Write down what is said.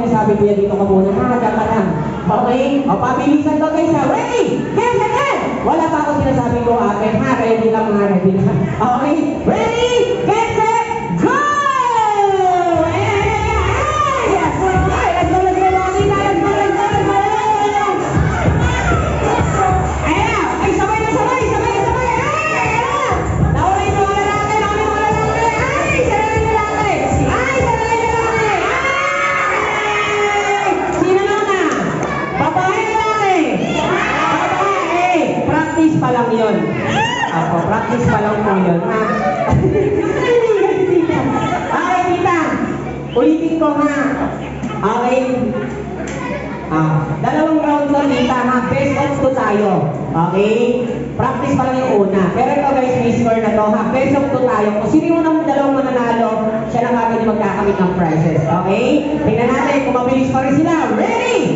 Sabi ko yan, dito ka muna, hahagam ka lang. Okay? O, pabilisan to guys ha. Ready? Get, get, get! Wala pa ako sinasabi ko akin ha, kaya hindi lang mga ready na. Okay? Ready? Get, set, go! Yes! Okay, let's go, let's go, Rocky. Let's go, let's go, let's go! Ayan na! Ay, sabay na, sabay! Sabay, sabay! Ayan! Nauna yung mga lalaki! Nauna yung mga lalaki! Ay, sarang yung lalaki! Ay, sarang yung lalaki! Ay! Sino nauna? Babae, lalaki! Babae! Practice pa lang yun. Ako, practice pa lang po yun, ha? Okay, tita. Ulitin ko, ha? Okay. Dalawang round to, tita, ha? Best of 2 tayo. Okay? Practice pa lang yung una. Pero ito guys, may score na to, ha? Best of 2 tayo. Kung sino yung unang dalawang mananalo, siya lang agad yung magkakamit ng prizes. Okay? Tingnan natin kung mabilis pa rin sila. Ready?